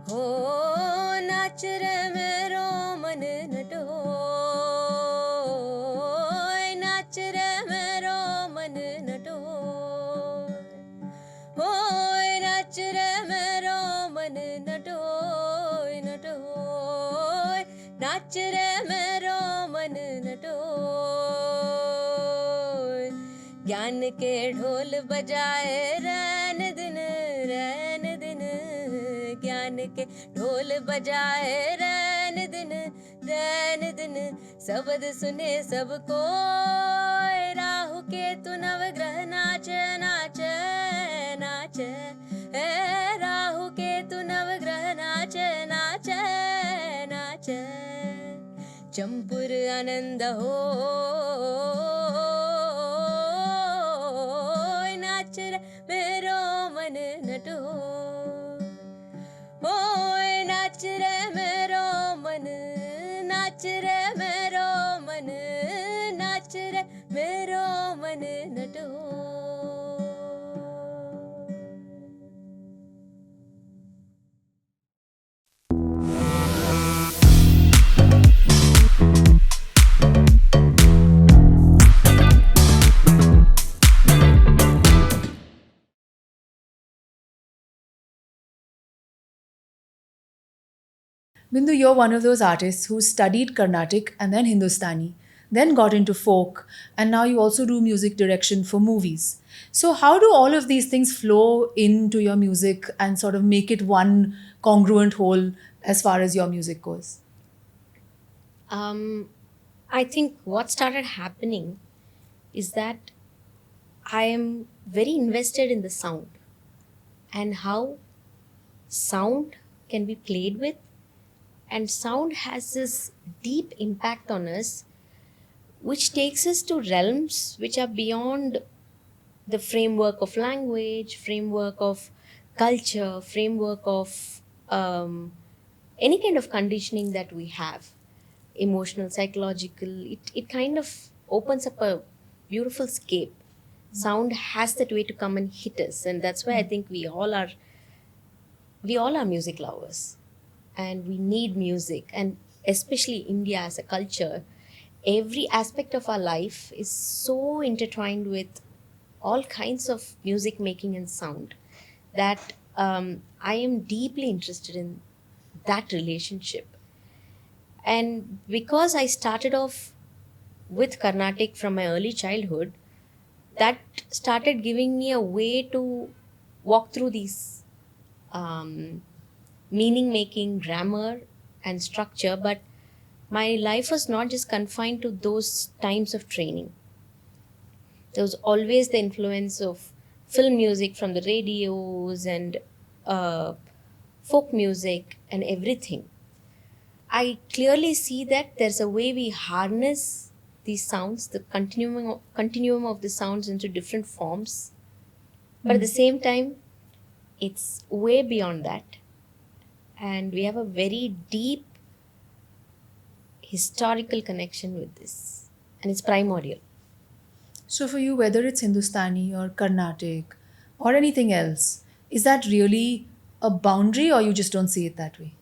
हो नाच रे मेरो मन नटोय, नाच रे मेरो मन नटोय, होय नाच रे मेरो मन नटोय नटोय, नाच रे मेरो मन नटोय। ज्ञान के ढोल बजाए रैन दिन, रैन दिन, ज्ञान के ढोल बजाए रैन दिन, रैन दिन, शब्द सुने सबको, राहु केतु नवग्रह नाचे नाचे नाचे, राहु केतु नवग्रह नाचे नाचे नाचे, चंपुर आनंद हो नाच रे मेरो मन नटोय, होय नाच रे मेरो मन, नाच रे मेरो मन, नाच रे मेरो मन नटोय। Bindu, you're one of those artists who studied Carnatic and then Hindustani, then got into folk, and now you also do music direction for movies. So, how do all of these things flow into your music and sort of make it one congruent whole as far as your music goes? I think what started happening is that I am very invested in the sound and how sound can be played with, and sound has this deep impact on us which takes us to realms which are beyond the framework of language, framework of culture, framework of any kind of conditioning that we have, emotional, psychological. It kind of opens up a beautiful scape. Sound has that way to come and hit us, and that's why I think we all are music lovers, and we need music, and especially India as a culture, every aspect of our life is so intertwined with all kinds of music making and sound that I am deeply interested in that relationship. And because I started off with Carnatic from my early childhood, that started giving me a way to walk through these meaning making, grammar, and structure. But my life was not just confined to those times of training. There was always the influence of film music from the radios and folk music and everything. I clearly see that there's a way we harness these sounds, the continuum of the sounds into different forms. But at the same time, it's way beyond that. And we have a very deep historical connection with this. And it's primordial. So, for you, whether it's Hindustani or Carnatic or anything else, is that really a boundary or you just don't see it that way?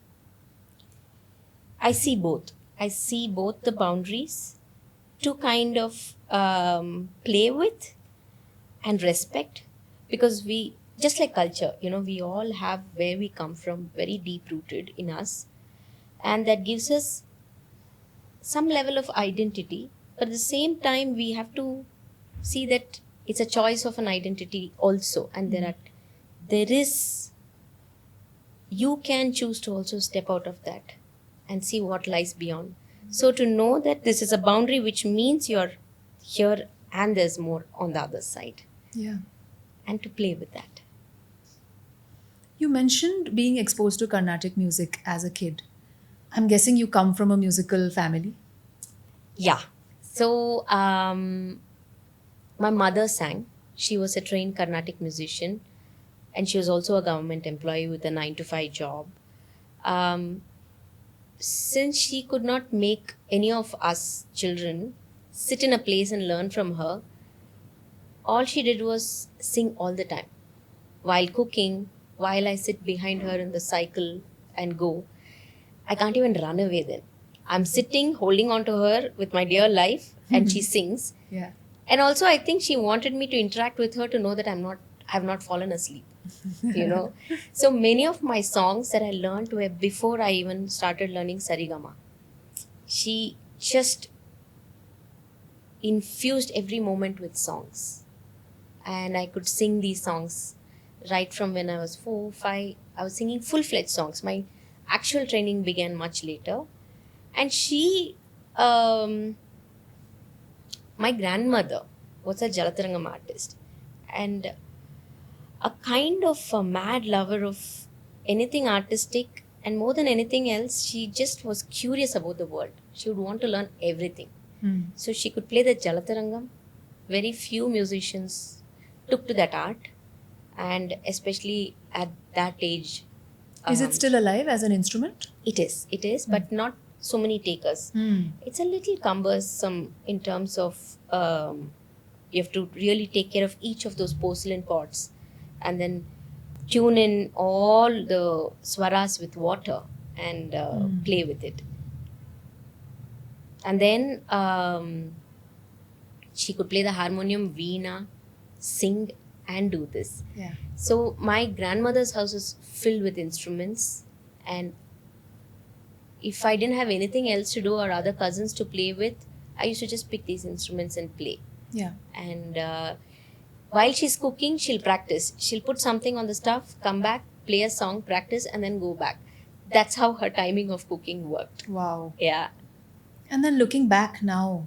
I see both. I see both the boundaries to kind of play with and respect, because we, just like culture, we all have where we come from very deep rooted in us, and that gives us some level of identity. But at the same time, we have to see that it's a choice of an identity also, and there is, you can choose to also step out of that and see what lies beyond. So to know that this is a boundary, which means you're here and there's more on the other side. Yeah. And to play with that. You mentioned being exposed to Carnatic music as a kid. I'm guessing you come from a musical family. Yeah. So my mother sang. She was a trained Carnatic musician, and she was also a government employee with a 9-to-5 job. Since she could not make any of us children sit in a place and learn from her, all she did was sing all the time. While cooking, while I sit behind her in the cycle and go, I can't even run away then. I'm sitting, holding on to her with my dear life, and she sings. Yeah. And also, I think she wanted me to interact with her to know that I've not fallen asleep. So many of my songs that I learned were before I even started learning Sarigama. She just infused every moment with songs, and I could sing these songs right from when I was 4, 5. I was singing full-fledged songs. My actual training began much later, and my grandmother was a Jalatarangam artist, and a kind of a mad lover of anything artistic, and more than anything else, she just was curious about the world. She would want to learn everything. So she could play the Jalatarangam. Very few musicians took to that art, and especially at that age. Is it still alive as an instrument? It is, but not so many takers. It's a little cumbersome in terms of you have to really take care of each of those porcelain pots and then tune in all the swaras with water and play with it. And then she could play the harmonium, veena, sing, and do this. Yeah. So my grandmother's house was filled with instruments, and if I didn't have anything else to do or other cousins to play with, I used to just pick these instruments and play. Yeah. And while she's cooking, she'll practice. She'll put something on the stuff, come back, play a song, practice, and then go back. That's how her timing of cooking worked. Wow. Yeah. And then looking back now,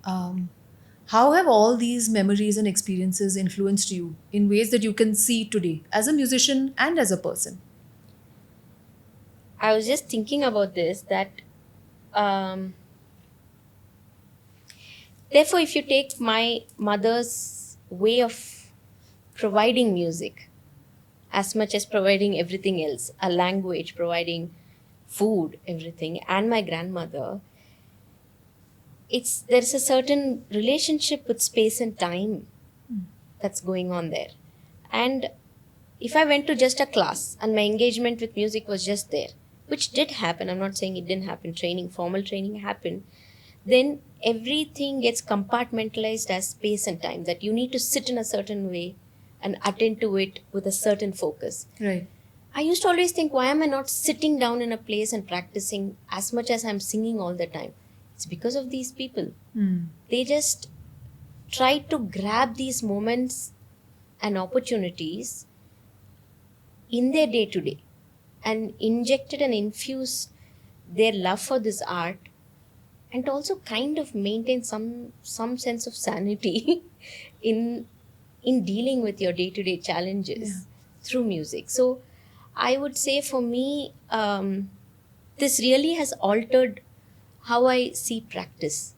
how have all these memories and experiences influenced you in ways that you can see today as a musician and as a person? I was just thinking about this, that therefore, if you take my mother's way of providing music, as much as providing everything else, a language, providing food, everything, and my grandmother, there's a certain relationship with space and time that's going on there. And if I went to just a class and my engagement with music was just there, which did happen, I'm not saying it didn't happen, formal training happened, then everything gets compartmentalized as space and time, that you need to sit in a certain way and attend to it with a certain focus. Right. I used to always think, why am I not sitting down in a place and practicing as much as I'm singing all the time? It's because of these people. They just try to grab these moments and opportunities in their day-to-day and injected and infused their love for this art, and also kind of maintain some sense of sanity in dealing with your day-to-day challenges through music. So I would say for me, this really has altered how I see practice,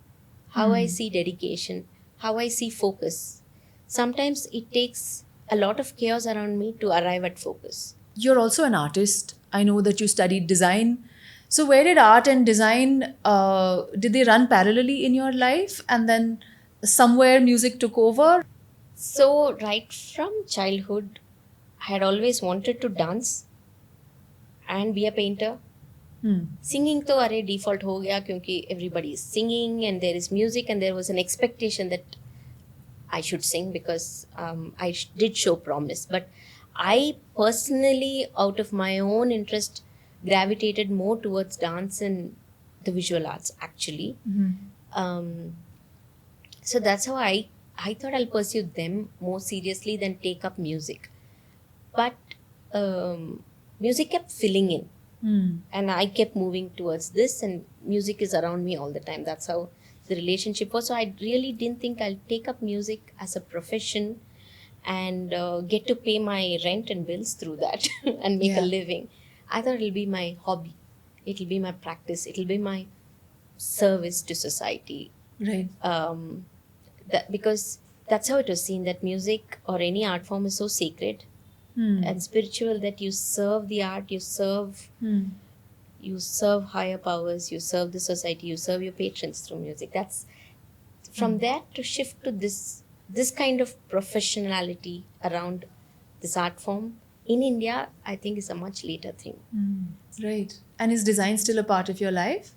how I see dedication, how I see focus. Sometimes it takes a lot of chaos around me to arrive at focus. You're also an artist. I know that you studied design. So where did art and design, did they run parallelly in your life, and then somewhere music took over? So right from childhood, I had always wanted to dance and be a painter. Singing to अरे default हो गया क्योंकि everybody is singing and there is music, and there was an expectation that I should sing because I did show promise. But I personally, out of my own interest, gravitated more towards dance and the visual arts actually. So that's how I thought I'll pursue them more seriously than take up music. But music kept filling in. And I kept moving towards this, and music is around me all the time. That's how the relationship was. So I really didn't think I'll take up music as a profession and get to pay my rent and bills through that and make a living. I thought it'll be my hobby. It'll be my practice. It'll be my service to society. Right. Because that's how it was seen, that music or any art form is so sacred and spiritual, that you serve the art, you serve higher powers, you serve the society, you serve your patrons through music. That's from that to shift to this kind of professionality around this art form In India, I think it's a much later thing. Right. And is design still a part of your life?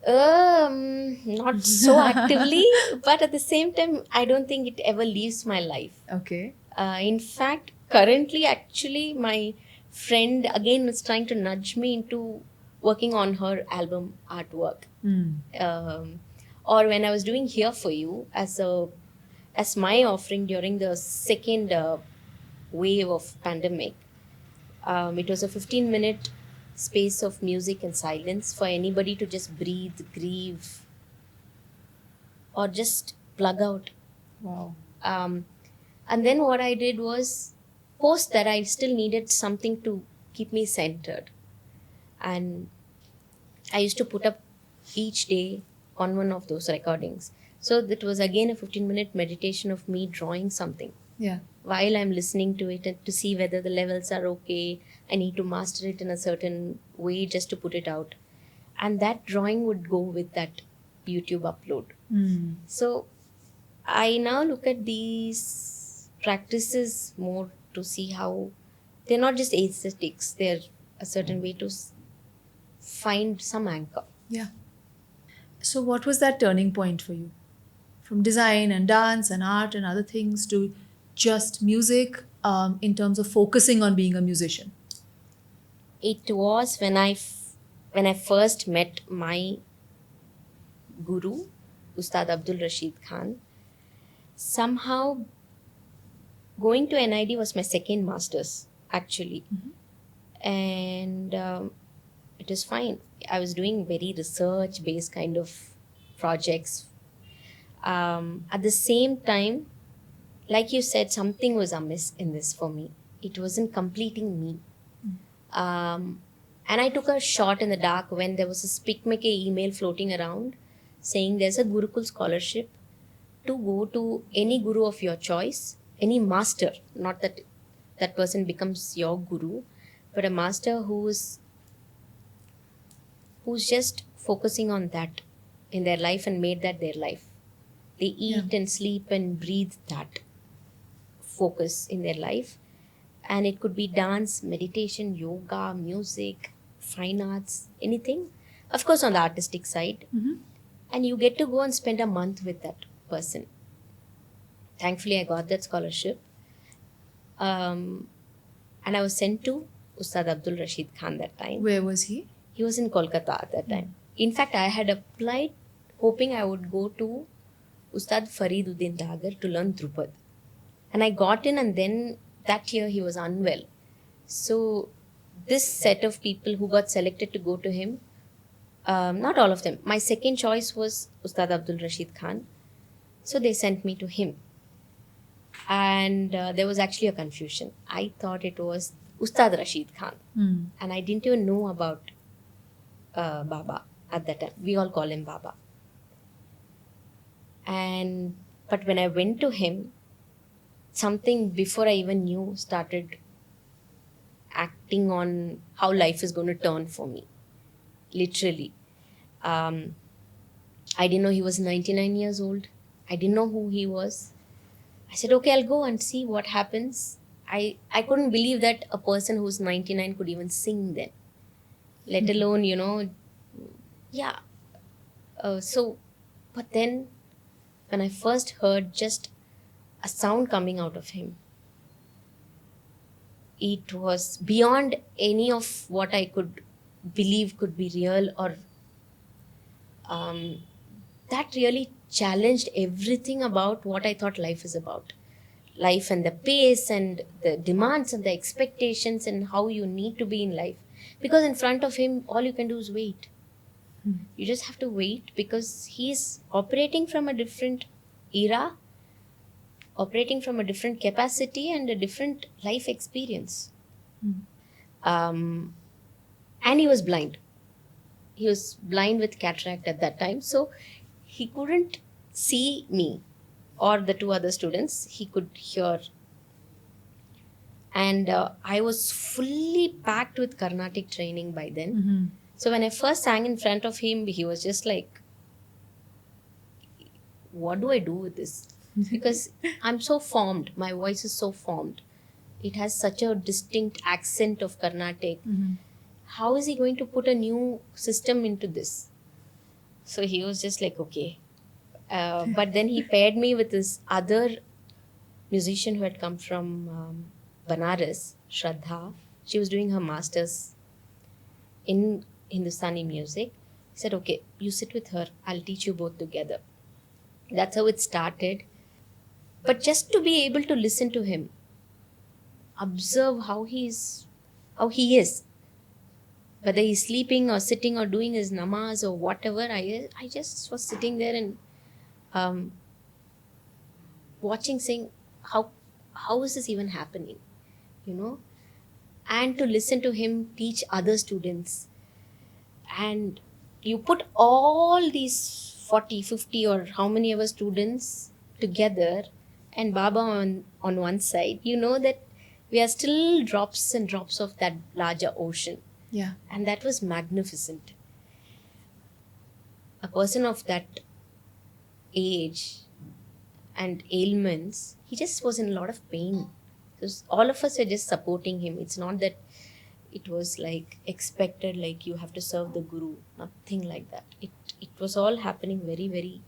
Not so actively, but at the same time, I don't think it ever leaves my life. Okay. In fact, currently, actually, my friend again is trying to nudge me into working on her album artwork. Um, or when I was doing Here For You as my offering during the second wave of pandemic, it was a 15-minute space of music and silence for anybody to just breathe, grieve, or just plug out. Wow. And then what I did was post that I still needed something to keep me centered. And I used to put up each day on one of those recordings. So that was again a 15-minute meditation of me drawing something Yeah. while I'm listening to it and to see whether the levels are okay. I need to master it in a certain way just to put it out. And that drawing would go with that YouTube upload. So I now look at these practices more to see how they're not just aesthetics, they're a certain way to find some anchor. Yeah. So, what was that turning point for you? From design and dance and art and other things to just music, in terms of focusing on being a musician? It was when I first met my guru, Ustad Abdul Rashid Khan. Somehow, going to NID was my second master's, actually. And it was fine. I was doing very research-based kind of projects. At the same time, like you said, something was amiss in this for me. It wasn't completing me. And I took a shot in the dark when there was a Speakmaker email floating around saying there's a Gurukul scholarship to go to any guru of your choice, any master, not that that person becomes your guru, but a master who's just focusing on that in their life and made that their life. They eat and sleep and breathe that focus in their life. And it could be dance, meditation, yoga, music, fine arts, anything. Of course, on the artistic side. And you get to go and spend a month with that person. Thankfully, I got that scholarship. And I was sent to Ustad Abdul Rashid Khan that time. Where was he? He was in Kolkata at that time. In fact, I had applied hoping I would go to Ustad Fariduddin Dagar to learn Drupad. And I got in, and then that year he was unwell. So this set of people who got selected to go to him, not all of them. My second choice was Ustad Abdul Rashid Khan. So they sent me to him. And there was actually a confusion. I thought it was Ustad Rashid Khan. And I didn't even know about Baba at that time. We all call him Baba. But when I went to him, something before I even knew started acting on how life is going to turn for me. Literally. I didn't know he was 99 years old. I didn't know who he was. I said, okay, I'll go and see what happens. I couldn't believe that a person who's 99 could even sing then. Let alone, yeah. But then when I first heard just a sound coming out of him, it was beyond any of what I could believe could be real, or that really challenged everything about what I thought life is about. Life and the pace and the demands and the expectations and how you need to be in life. Because in front of him, all you can do is wait. You just have to wait because he's operating from a different era, operating from a different capacity and a different life experience. And he was blind. He was blind with cataract at that time. So he couldn't see me or the two other students. He could hear. And I was fully packed with Carnatic training by then. So when I first sang in front of him, he was just like, what do I do with this? Because I'm so formed. My voice is so formed. it has such a distinct accent of Carnatic. Mm-hmm. How is he going to put a new system into this? So he was just like, okay. But then he paired me with this other musician who had come from Banaras, Shraddha. She was doing her master's in Hindustani music. He said, okay, you sit with her, I'll teach you both together. That's how it started. But just to be able to listen to him, observe how he is, whether he's sleeping or sitting or doing his namaz or whatever, I just was sitting there and um, watching, saying, how is this even happening, you know? And to listen to him teach other students, and you put all these 40, 50, or how many ever students together, and Baba on one side, you know that we are still drops and drops of that larger ocean. Yeah. And that was magnificent. A person of that age and ailments, he just was in a lot of pain. Because all of us were just supporting him. It's not that it was like expected, like you have to serve the guru. Nothing like that. It was all happening very, very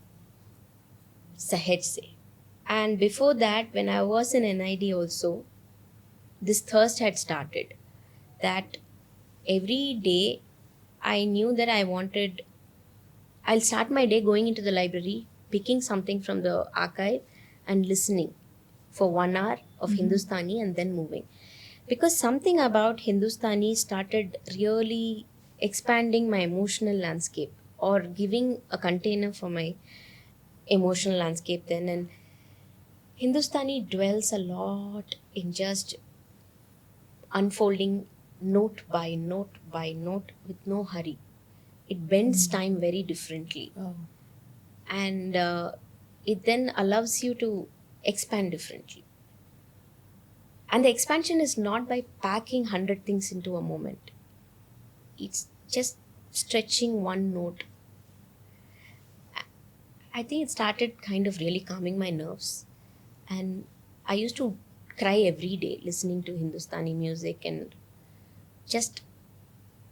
sahaj se. And before that, when I was in NID also, this thirst had started. That every day I knew that I'll start my day going into the library, picking something from the archive and listening for 1 hour of Hindustani and then moving. Because something about Hindustani started really expanding my emotional landscape, or giving a container for my emotional landscape then. And Hindustani dwells a lot in just unfolding note by note by note with no hurry. It bends time very differently. Oh. And it then allows you to expand differently. And the expansion is not by packing 100 things into a moment. It's just stretching one note. I think it started kind of really calming my nerves. And I used to cry every day listening to Hindustani music, and just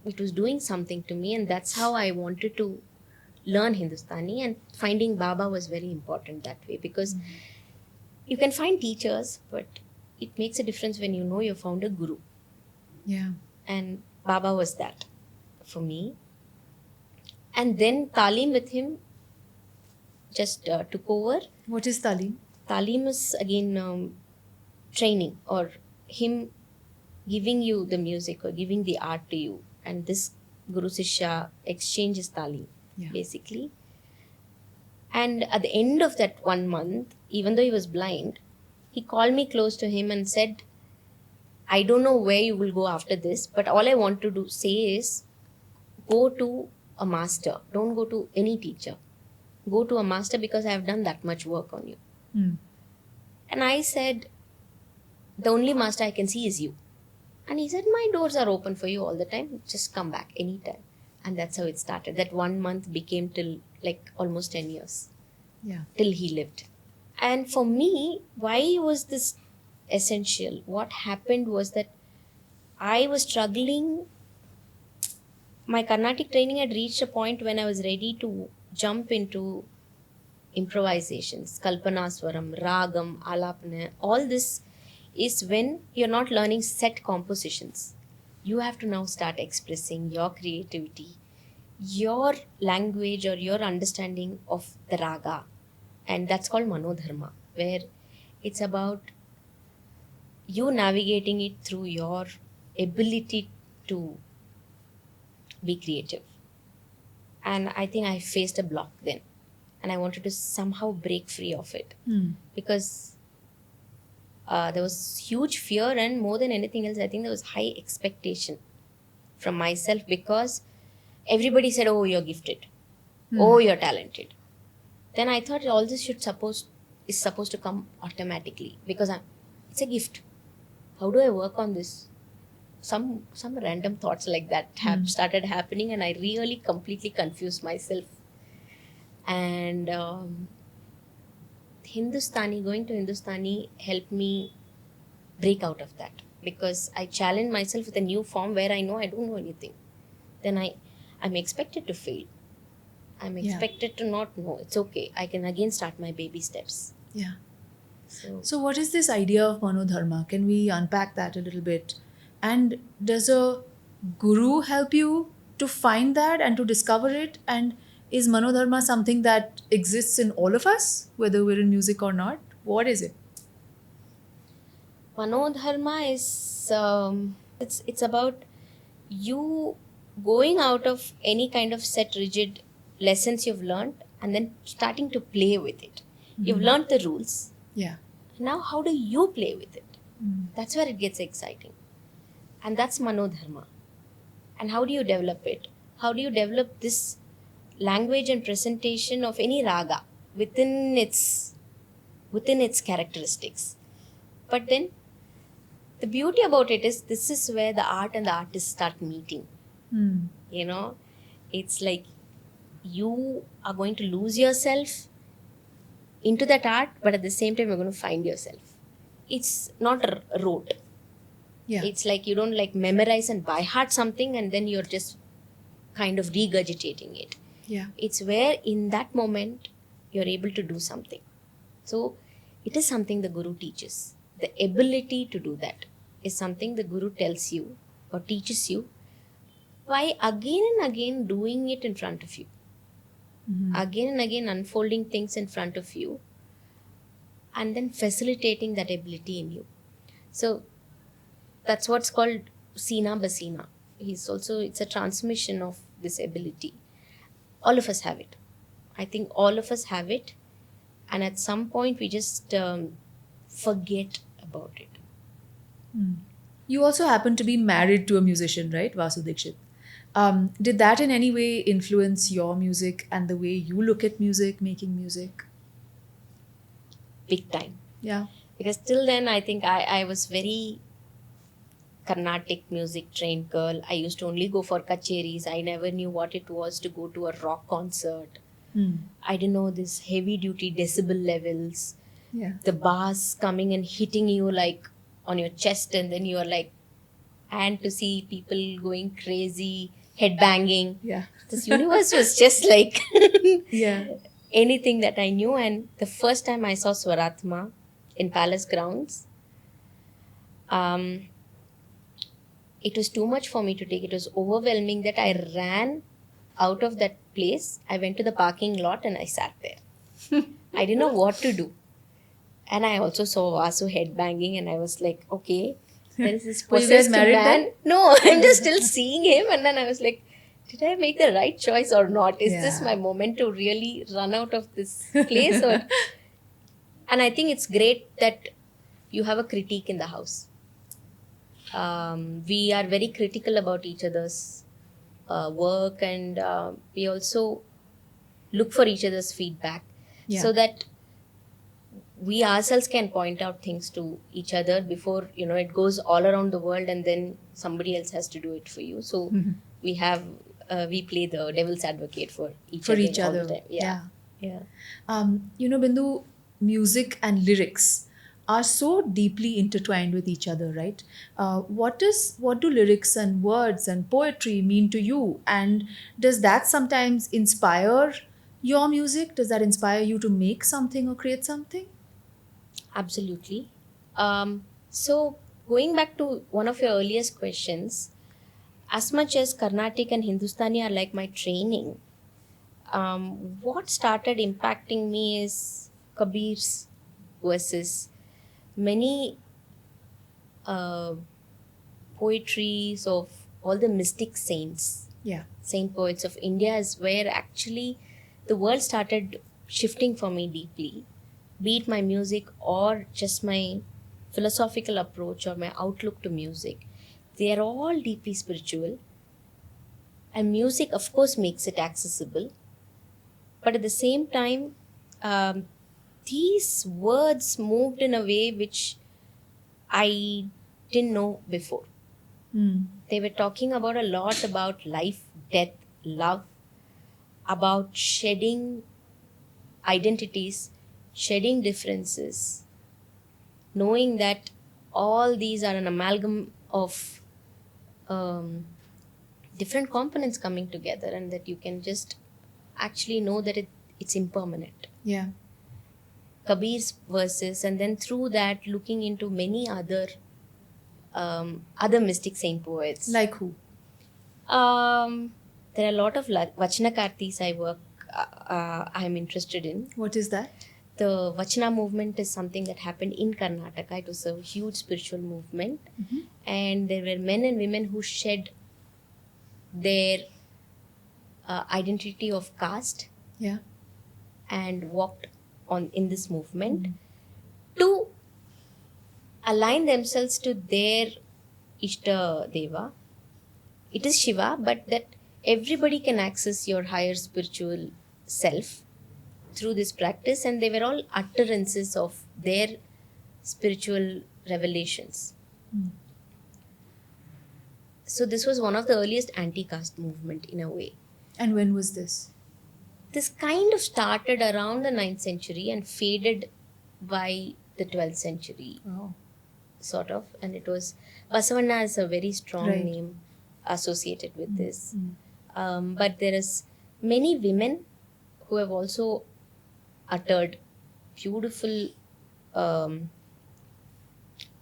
it was doing something to me, and that's how I wanted to learn Hindustani. And finding Baba was very important that way, because you can find teachers, but it makes a difference when you know you found a guru. Yeah. And Baba was that for me. And then Talim with him just took over. What is Talim? Talim is again training, or him giving you the music or giving the art to you. And this Guru Sishya exchange is Talim, Yeah. basically. And at the end of that 1 month, even though he was blind, he called me close to him and said, I don't know where you will go after this, but all I want to say is, go to a master. Don't go to any teacher. Go to a master, because I have done that much work on you. Mm. And I said, the only master I can see is you. And he said, my doors are open for you all the time. Just come back anytime. And that's how it started. That 1 month became till like almost 10 years. Yeah. Till he lived. And for me, why was this essential? What happened was that I was struggling. My Carnatic training had reached a point when I was ready to jump into improvisations, Kalpanaswaram, Ragam, Alapana. All this is when you're not learning set compositions. You have to now start expressing your creativity, your language, or your understanding of the raga. And that's called Manodharma, where it's about you navigating it through your ability to be creative. And I think I faced a block then. And I wanted to somehow break free of it. Because there was huge fear, and more than anything else, I think there was high expectation from myself, because everybody said, oh, you're gifted. Oh, you're talented. Then I thought all this is supposed to come automatically, because it's a gift. How do I work on this? Some random thoughts like that have started happening, and I really completely confused myself. And going to Hindustani helped me break out of that, because I challenge myself with a new form where I know I don't know anything. Then I'm expected to fail. I'm Yeah. expected to not know. It's okay. I can again start my baby steps. Yeah. So So, what is this idea of Manodharma? Can we unpack that a little bit? And does a guru help you to find that and to discover it? And is Manodharma something that exists in all of us, whether we're in music or not? What is it? Manodharma is it's about you going out of any kind of set rigid lessons you've learned and then starting to play with it. You've learned the rules. Yeah. Now how do you play with it? Mm. That's where it gets exciting. And that's Manodharma. And how do you develop it? How do you develop this language and presentation of any raga within its characteristics? But then the beauty about it is this is where the art and the artist start meeting. Mm. You know, it's like you are going to lose yourself into that art, but at the same time you're going to find yourself. It's not rote. Yeah. It's like you don't like memorize and by heart something and then you're just kind of regurgitating it. Yeah. It's where in that moment you're able to do something. So it is something the guru teaches. The ability to do that is something the guru tells you or teaches you by again and again doing it in front of you. Again and again unfolding things in front of you and then facilitating that ability in you. So that's what's called Sina Basina. It's a transmission of this ability. All of us have it. I think all of us have it. And at some point we just forget about it. You also happen to be married to a musician, right? Vasu Dixit. Did that in any way influence your music and the way you look at music, making music? Big time. Yeah. Because till then I think I was very Carnatic music trained girl. I used to only go for kacheris. I never knew what it was to go to a rock concert. I didn't know this heavy duty decibel levels. Yeah. The bass coming and hitting you like on your chest and then you are like, and to see people going crazy, head banging. Yeah. This universe was just like Yeah. anything that I knew. And the first time I saw Swaratma in Palace Grounds, it was too much for me to take. It was overwhelming that I ran out of that place. I went to the parking lot and I sat there. I didn't know what to do. And I also saw Vasu headbanging and I was like, okay, there is this Were you guys possessed married man. then? No, I'm just still seeing him. And then I was like, did I make the right choice or not? Is this Yeah. my moment to really run out of this place? And I think it's great that you have a critique in the house. We are very critical about each other's work and we also look for each other's feedback so that we ourselves can point out things to each other before it goes all around the world and then somebody else has to do it for you. So we play the devil's advocate for each other all the time. Yeah. Bindu, music and lyrics are so deeply intertwined with each other, right? What do lyrics and words and poetry mean to you? And does that sometimes inspire your music? Does that inspire you to make something or create something? Absolutely. So going back to one of your earliest questions, as much as Carnatic and Hindustani are like my training, what started impacting me is Kabir's verses. Many poetries of all the mystic saints, saint poets of India is where actually the world started shifting for me deeply, be it my music or just my philosophical approach or my outlook to music. They are all deeply spiritual, and music of course makes it accessible, but at the same time these words moved in a way which I didn't know before. They were talking about a lot about life, death, love, about shedding identities, shedding differences, knowing that all these are an amalgam of um, different components coming together, and that you can just actually know that it's impermanent. Yeah. Kabir's verses, and then through that looking into many other mystic saint poets. Like who? There are a lot of Vachanakartis I'm interested in. What is that? The Vachana movement is something that happened in Karnataka. It was a huge spiritual movement, and there were men and women who shed their identity of caste Yeah. and walked on in this movement to align themselves to their Ishta Deva. It is Shiva, but that everybody can access your higher spiritual self through this practice, and they were all utterances of their spiritual revelations. So this was one of the earliest anti-caste movement in a way. And when was this? This kind of started around the 9th century and faded by the 12th century, Oh. sort of. And it was, Basavanna is a very strong Right. name associated with this. But there is many women who have also uttered beautiful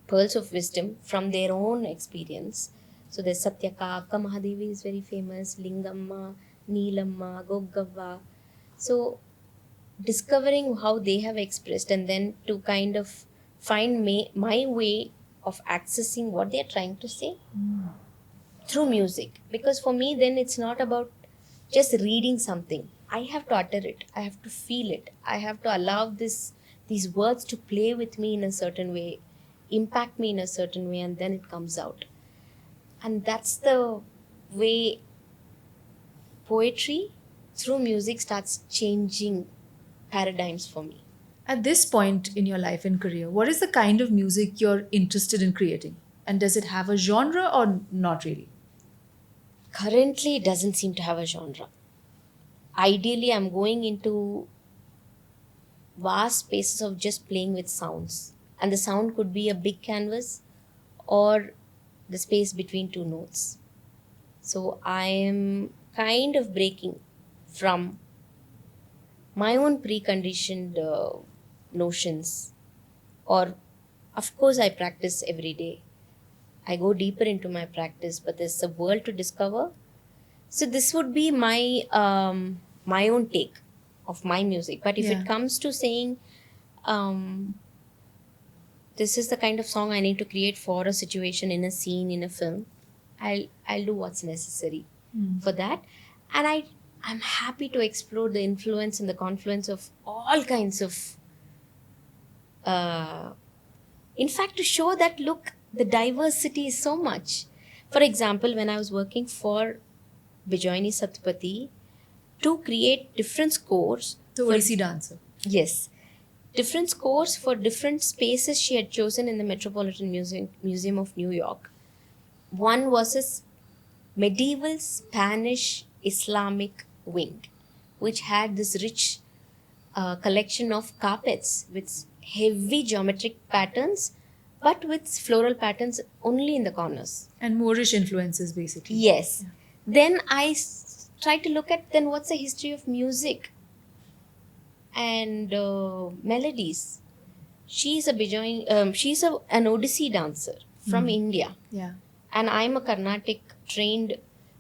pearls of wisdom from their own experience. So there's Satyaka, Akka Mahadevi is very famous, Lingamma, Neelamma, Goggavva. So discovering how they have expressed, and then to kind of find my way of accessing what they are trying to say through music. Because for me, then it's not about just reading something. I have to utter it. I have to feel it. I have to allow these words to play with me in a certain way, impact me in a certain way, and then it comes out. And that's the way poetry through music starts changing paradigms for me. At this point in your life and career, what is the kind of music you're interested in creating? And does it have a genre or not really? Currently, it doesn't seem to have a genre. Ideally, I'm going into vast spaces of just playing with sounds. And the sound could be a big canvas or the space between two notes. So I am kind of breaking from my own preconditioned notions. Or, of course, I practice every day. I go deeper into my practice, but there's a world to discover. So this would be my my own take of my music. But if Yeah. it comes to saying, this is the kind of song I need to create for a situation, in a scene, in a film, I'll do what's necessary for that. And I'm happy to explore the influence and the confluence of all kinds of in fact, to show that, look, the diversity is so much. For example, when I was working for Bijoyini Satpathy to create different scores. The Odissi dancer. Yes. Different scores for different spaces she had chosen in the Metropolitan Museum of New York. One was a medieval Spanish Islamic wing, which had this rich collection of carpets with heavy geometric patterns, but with floral patterns only in the corners. And Moorish influences, basically. Yes. Then I tried to look at then what's the history of music and melodies. She's a she's an Odissi dancer from India, Yeah. and I'm a Carnatic trained,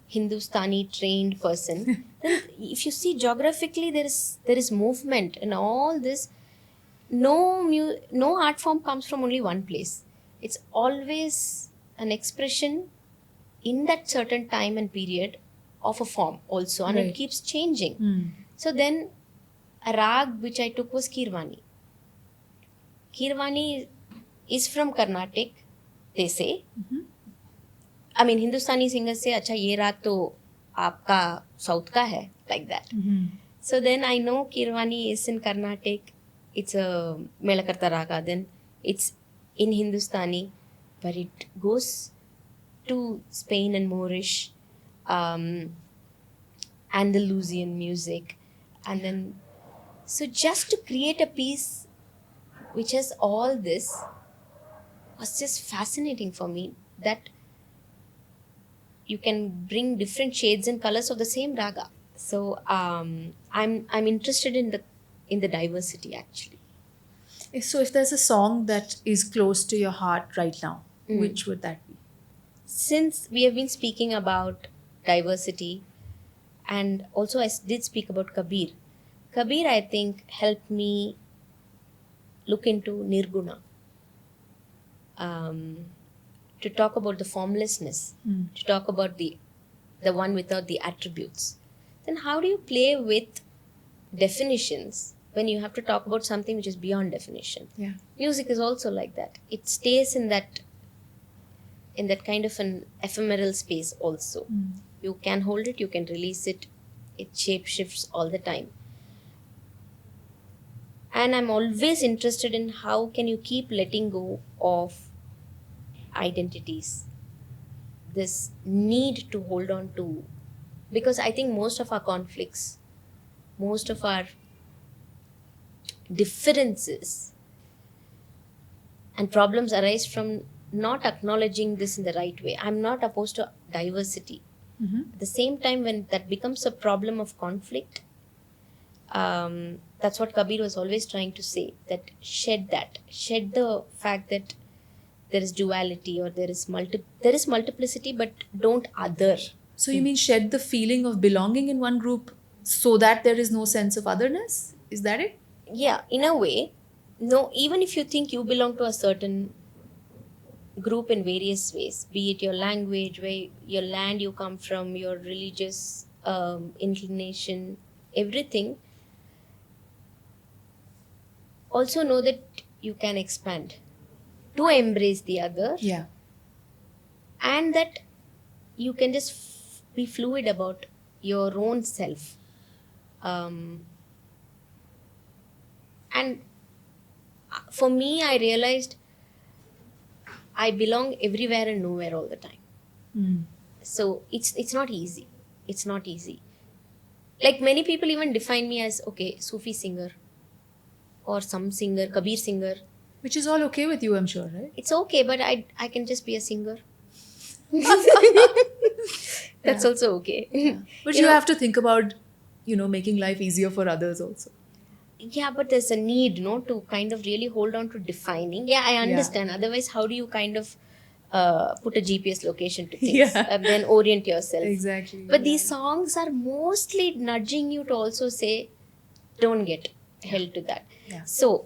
Hindustani trained person. Then if you see geographically, there is movement and all this. No art form comes from only one place. It's always an expression in that certain time and period of a form also, and Right. it keeps changing. So then a rag which I took was Kirvani. Kirvani is from Carnatic, they say. I mean, Hindustani singers say, "Acha, ye rag to aapka south ka hai," like that. So then I know Kirvani is in Carnatic. It's a Melakarta raga. Then it's in Hindustani, but it goes to Spain and Moorish, Andalusian music, and then so just to create a piece which has all this, was just fascinating for me, that you can bring different shades and colors of the same raga. So I'm interested in the diversity actually. So if there's a song that is close to your heart right now, which would that be? Since we have been speaking about diversity, and also did speak about Kabir. Kabir, I think, helped me look into Nirguna, to talk about the formlessness, to talk about the one without the attributes. Then how do you play with definitions when you have to talk about something which is beyond definition? Yeah. Music is also like that. It stays in that kind of an ephemeral space also. You can hold it, you can release it. It shape shifts all the time. And I'm always interested in how can you keep letting go of identities, this need to hold on to, because I think most of our conflicts, most of our differences and problems arise from not acknowledging this in the right way. I'm not opposed to diversity. At the same time, when that becomes a problem of conflict, that's what Kabir was always trying to say, that shed the fact that there is duality, or there is multiplicity, but don't other. So you mean shed the feeling of belonging in one group so that there is no sense of otherness? Is that it? Yeah, in a way. No, even if you think you belong to a certain group in various ways, be it your language, where your land you come from, your religious inclination, everything, also know that you can expand to embrace the other, Yeah. and that you can just be fluid about your own self. And for me, I realized I belong everywhere and nowhere all the time. So it's not easy. It's not easy. Like many people even define me as, okay, Sufi singer, or some singer, Kabir singer. Which is all okay with you, I'm sure, right? It's okay, but I can just be a singer. That's also okay. But You you know- have to think about, making life easier for others also. Yeah, but there's a need, no, to kind of really hold on to defining. Yeah, I understand. Otherwise, how do you kind of put a GPS location to things, Yeah. and then orient yourself? Exactly. But these songs are mostly nudging you to also say, don't get held to that. Yeah. So,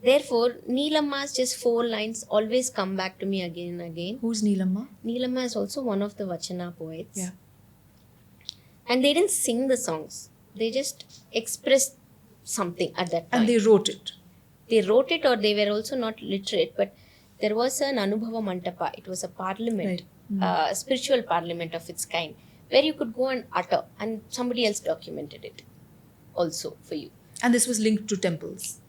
therefore, Neelamma's just 4 lines always come back to me again and again. Who's Neelamma? Neelamma is also one of the Vachana poets. Yeah. And they didn't sing the songs. They just expressed something at that time. And they wrote it. They wrote it, or they were also not literate, but there was an Anubhava Mantapa. It was a parliament, a spiritual parliament of its kind, where you could go and utter, and somebody else documented it also for you. And this was linked to temples.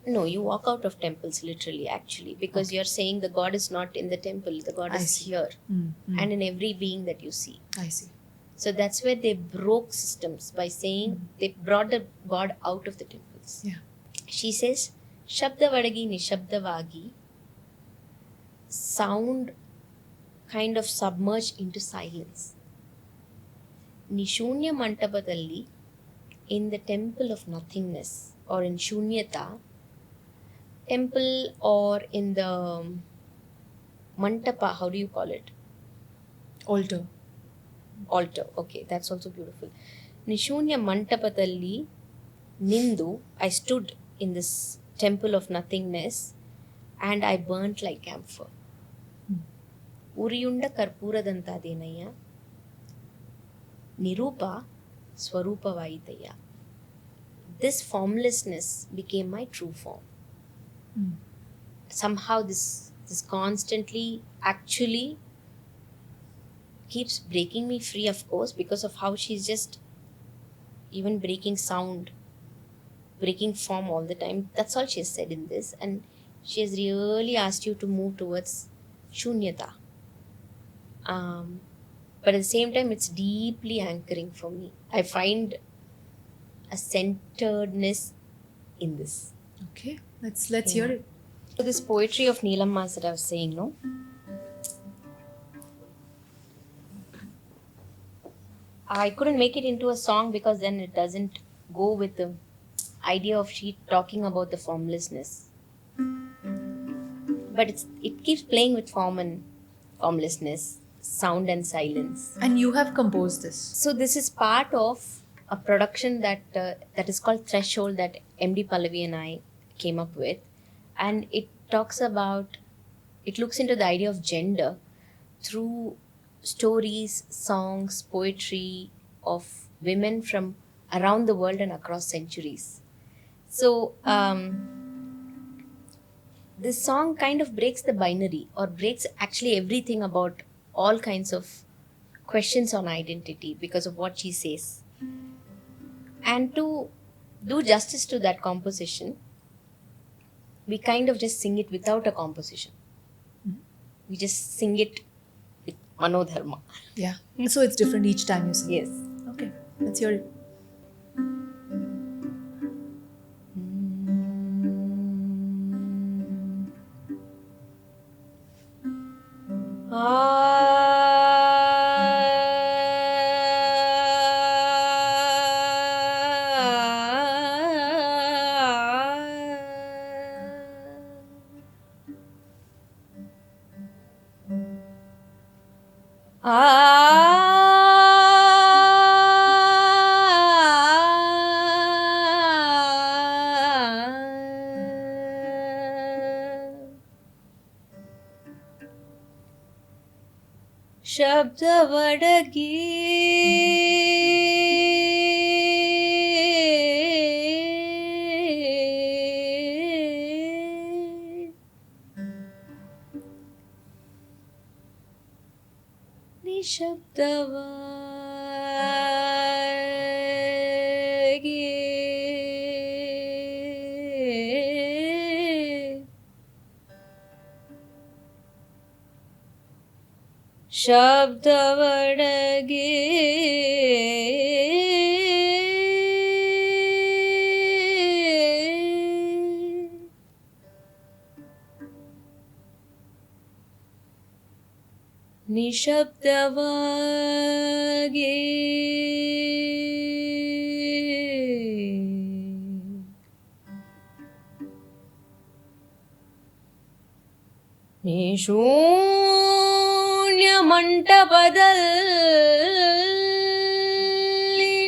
No, you walk out of temples literally, actually, because you're saying the God is not in the temple, the God I is see. here and in every being that you see. I see. So that's where they broke systems by saying they brought the God out of the temples. Yeah. She says, Shabdavadagi Nishabdavagi, sound kind of submerged into silence. Nishunya Mantapadalli, in the temple of nothingness, or in Shunyata, temple, or in the Mantapa, how do you call it? Altar. Altar. Okay, that's also beautiful. Nishunya Mantapadalli Nindu, I stood in this temple of nothingness and I burnt like camphor. Uriyunda Karpuradantadenaya Nirupa Swarupa Vaidaya. This formlessness became my true form. Somehow this constantly actually keeps breaking me free, of course, because of how she's just even breaking sound, breaking form all the time. That's all she has said in this, and she has really asked you to move towards shunyata. But at the same time, it's deeply anchoring for me. I find a centeredness in this. Okay. Let's hear it. So this poetry of Neelamma's that I was saying, no? I couldn't make it into a song because then it doesn't go with the idea of she talking about the formlessness. But it keeps playing with form and formlessness, sound and silence. And you have composed this. So this is part of a production that is called Threshold that MD Pallavi and I came up with, and it looks into the idea of gender through stories, songs, poetry of women from around the world and across centuries. So this song kind of breaks the binary, or breaks actually everything about all kinds of questions on identity because of what she says. And to do justice to that composition, we kind of just sing it without a composition. We just sing it with Manodharma. Yeah. So it's different each time you sing. Yes. Okay. Let's hear it. ಶಬ್ದವಡಗಿ ನಿಶಬ್ದವಾಗಿ ಶಬ್ದವಡಗೆ ನಿಶಬ್ದವಾಗಿ ಶೂನ್ಯ ಮಂಟಪದಲ್ಲಿ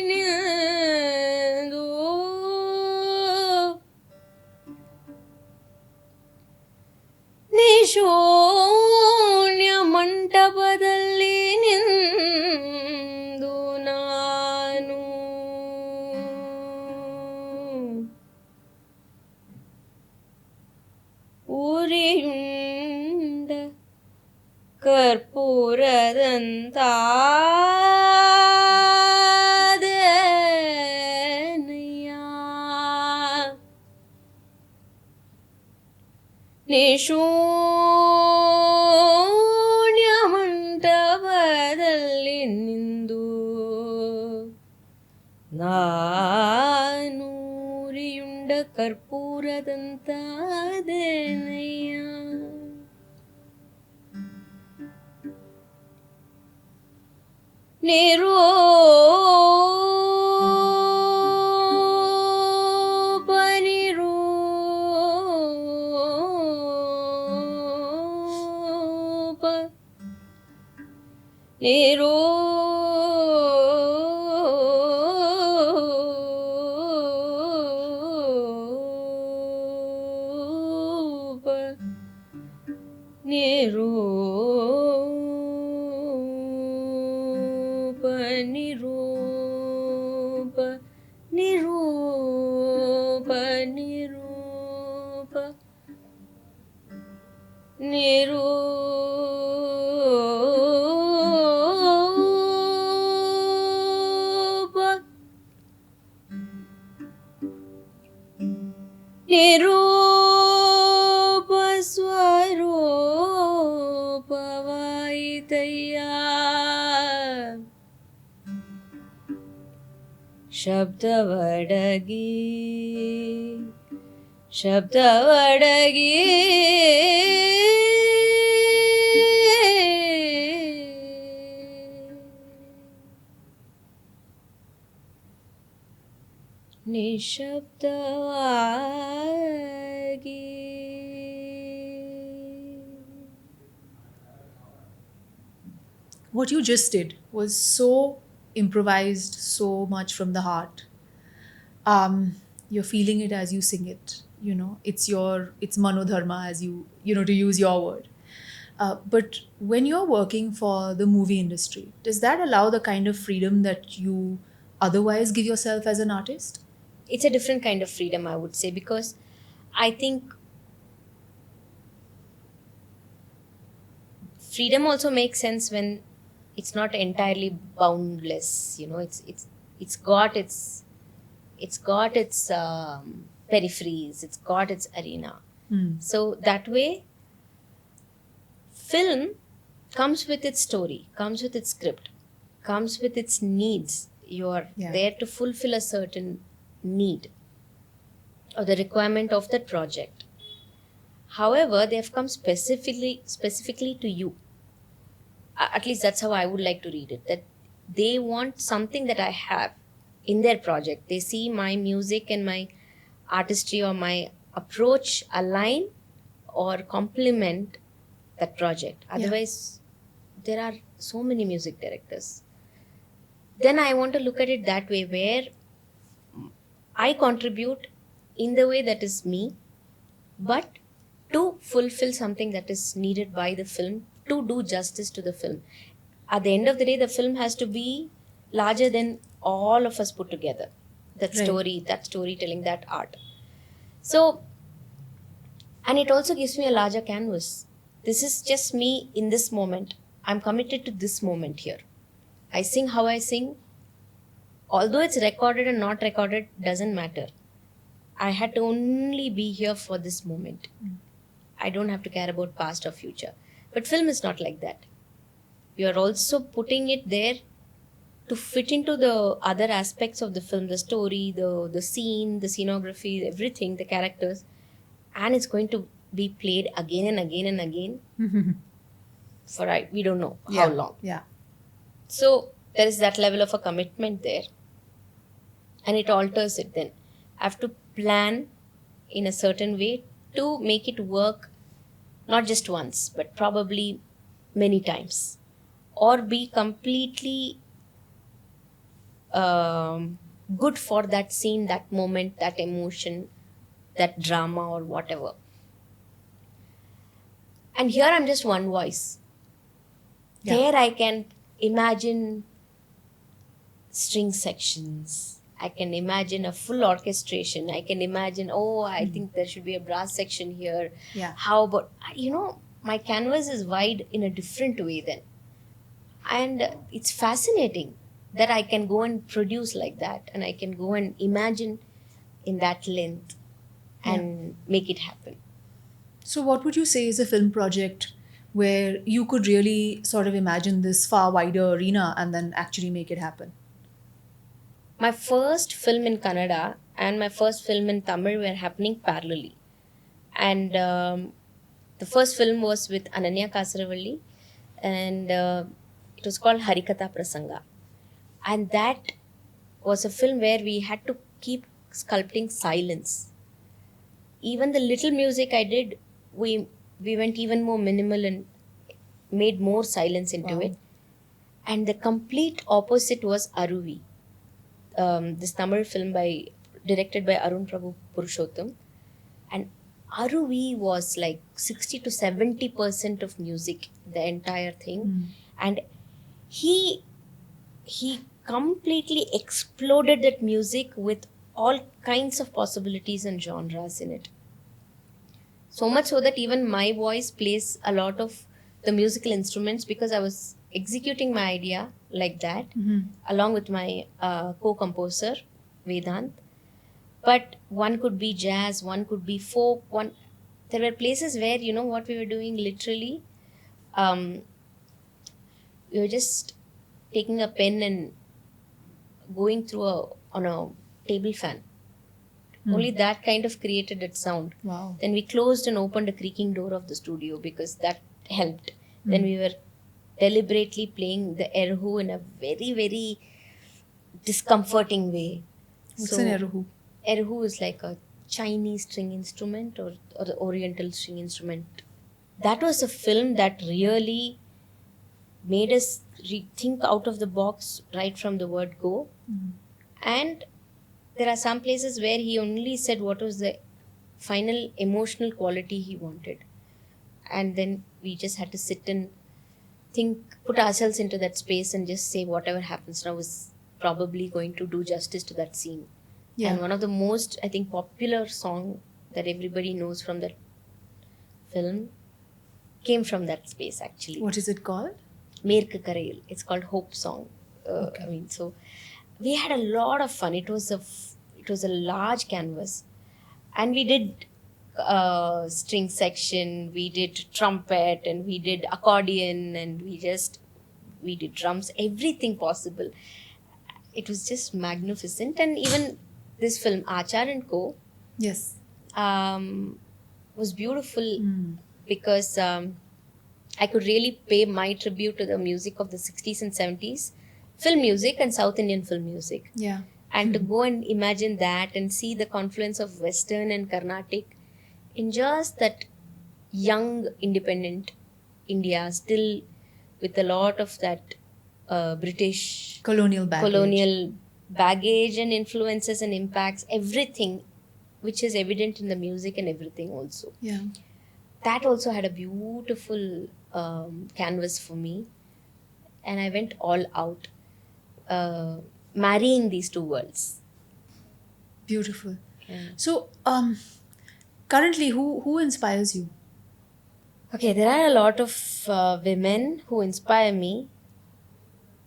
ನಿಂದು ಶೂನ್ಯ ಮಂಟಪದಲ್ಲಿ ನಿಂದು ನಾನು ಉರಿಯುಂಡ ಕರ್ಪೂರದಂತಾದೆನಯ್ಯ ಶೂನ್ಯ ಮಂಟಪದಲ್ಲಿ ನಿಂದು ನಾನು ಉರಿಯುಂಡ ಕರ್ಪೂರದಂತಾದೆನಯ್ಯ Nirupa Nirupa Nirupa Nirupa Nirupa Nirupa Nirupa ಸ್ವರೂಪವಾಯಿತಯ್ಯ ಶಬ್ದವಡಗಿ ಶಬ್ದವಡಗಿ ನಿಶಬ್ದವಾಗಿ What you just did was so improvised, so much from the heart. You're feeling it as you sing it. You know, it's Manodharma, as to use your word. But when you're working for the movie industry, does that allow the kind of freedom that you otherwise give yourself as an artist? It's a different kind of freedom, I would say, because I think freedom also makes sense when it's not entirely boundless. It's got its peripheries, it's got its arena. So that way, film comes with its story, comes with its script, comes with its needs. You are there to fulfill a certain need or the requirement of that project. However, they have come specifically to you. At least that's how I would like to read it, that they want something that I have in their project. They see my music and my artistry or my approach align or complement that project. Otherwise, there are so many music directors. Then I want to look at it that way, where I contribute in the way that is me, but to fulfill something that is needed by the film, to do justice to the film. At the end of the day, the film has to be larger than all of us put together. That story, that storytelling, that art. So, and it also gives me a larger canvas. This is just me in this moment. I'm committed to this moment here. I sing how I sing. Although it's recorded and not recorded, doesn't matter. I had to only be here for this moment. I don't have to care about past or future. But film is not like that. You are also putting it there to fit into the other aspects of the film, the story, the scene, the scenography, everything, the characters. And it's going to be played again and again and again for we don't know how long. Yeah. So there is that level of a commitment there. And it alters it then. I have to plan in a certain way to make it work, not just once, but probably many times. Or be completely good for that scene, that moment, that emotion, that drama or whatever. And here I'm just one voice. There I can imagine string sections. I can imagine a full orchestration. I can imagine, I think there should be a brass section here. How about, my canvas is wide in a different way then. And it's fascinating that I can go and produce like that, and I can go and imagine in that length and make it happen. So what would you say is a film project where you could really sort of imagine this far wider arena and then actually make it happen? My first film in Kannada and my first film in Tamil were happening parallelly. And the first film was with Ananya Kasaravalli, and it was called Harikatha Prasanga. And that was a film where we had to keep sculpting silence. Even the little music I did, we went even more minimal and made more silence into it. And the complete opposite was Aruvi. This Tamil film directed by Arun Prabhu Purushottam. And Aruvi was like 60 to 70% of music, the entire thing. And he completely exploded that music with all kinds of possibilities and genres in it. So much so that even my voice plays a lot of the musical instruments, because I was executing my idea like that along with my co-composer Vedant. But one could be jazz, one could be folk, there were places where what we were doing literally, we were just taking a pen and going through on a table fan Only that kind of created its sound. Wow. Then we closed and opened a creaking door of the studio because that helped. Then we were deliberately playing the erhu in a very, very discomforting way. What's an erhu? Erhu is like a Chinese string instrument or the Oriental string instrument. That was a film that really made us think out of the box right from the word go. And there are some places where he only said what was the final emotional quality he wanted. And then we just had to sit and think, put ourselves into that space and just say whatever happens now is probably going to do justice to that scene. Yeah. And one of the most, I think, popular song that everybody knows from that film came from that space actually. What is it called? Merku Karail. It's called Hope Song. I mean, so we had a lot of fun. It was a large canvas, and we did string section, we did trumpet, and we did accordion, and we did drums, everything possible. It was just magnificent. And even this film Achar and Co. Yes. Was beautiful because I could really pay my tribute to the music of the 60s and 70s, film music and South Indian film music. Yeah. And to go and imagine that and see the confluence of Western and Carnatic in just that young, independent India, still with a lot of that British Colonial baggage and influences and impacts, everything which is evident in the music and everything also. Yeah. That also had a beautiful canvas for me, and I went all out, marrying these two worlds. Beautiful. Yeah. So, currently, who inspires you? Okay, there are a lot of women who inspire me,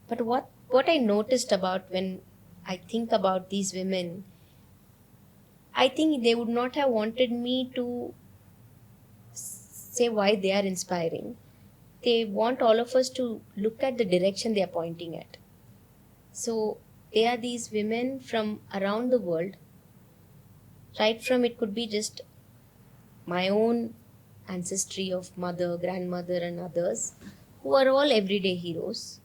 but what I noticed about when I think about these women, I think they would not have wanted me to say why they are inspiring. They want all of us to look at the direction they are pointing at. So they are these women from around the world, right from it could be just my own ancestry of mother, grandmother and others who are all everyday heroes,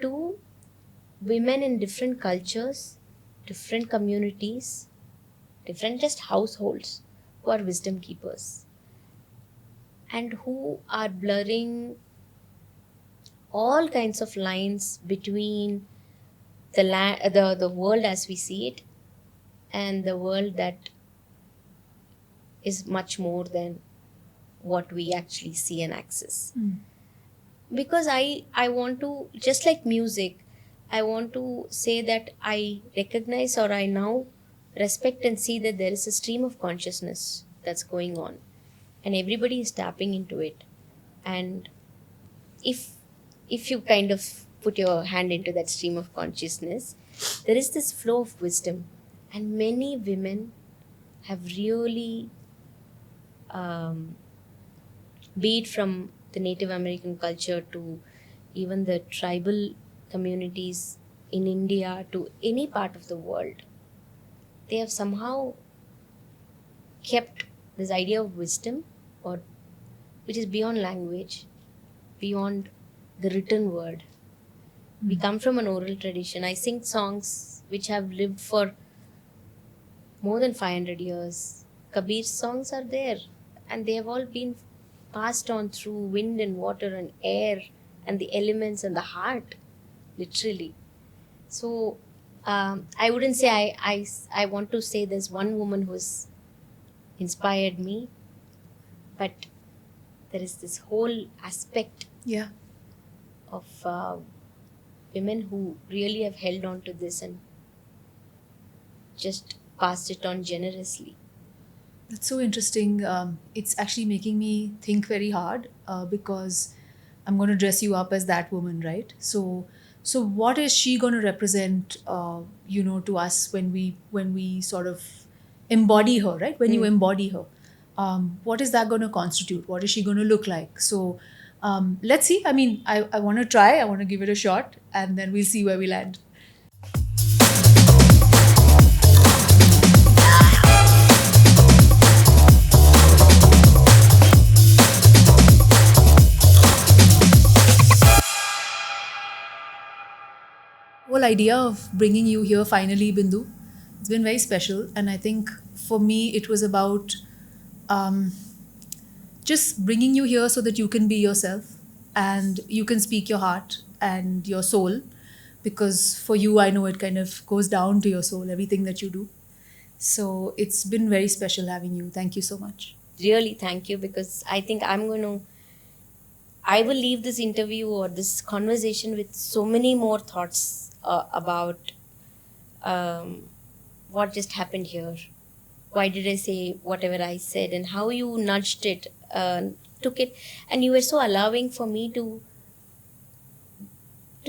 to women in different cultures, different communities, different just households who are wisdom keepers and who are blurring all kinds of lines between the world as we see it and the world that is much more than what we actually see and access. Because I want to, just like music, I want to say that I recognize or I now respect and see that there is a stream of consciousness that's going on and everybody is tapping into it. And if you kind of put your hand into that stream of consciousness, there is this flow of wisdom, and many women have really be it from the Native American culture to even the tribal communities in India to any part of the world, they have somehow kept this idea of wisdom, or which is beyond language, beyond the written word. We come from an oral tradition. I sing songs which have lived for more than 500 years. Kabir's songs are there, and they have all been passed on through wind and water and air and the elements and the heart, literally. So I wouldn't say I want to say there's one woman who's inspired me, but there is this whole aspect of women who really have held on to this and just passed it on generously. That's so interesting. It's actually making me think very hard because I'm going to dress you up as that woman, right? So what is she going to represent, to us when we sort of embody her, right? When you embody her, what is that going to constitute? What is she going to look like? So let's see. I mean, I want to try. I want to give it a shot, and then we'll see where we land. whole idea of bringing you here finally, Bindu, it's been very special. And I think for me, it was about um, just bringing you here so that you can be yourself and you can speak your heart and your soul. Because for you, I know it kind of goes down to your soul, everything that you do. So it's been very special having you. Thank you so much. Really, thank you, because I think I will leave this interview or this conversation with so many more thoughts about what just happened here. Why did I say whatever I said, and how you nudged it, took it, and you were so allowing for me to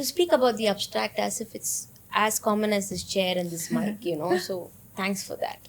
speak about the abstract as if it's as common as this chair and this mic, So thanks for that.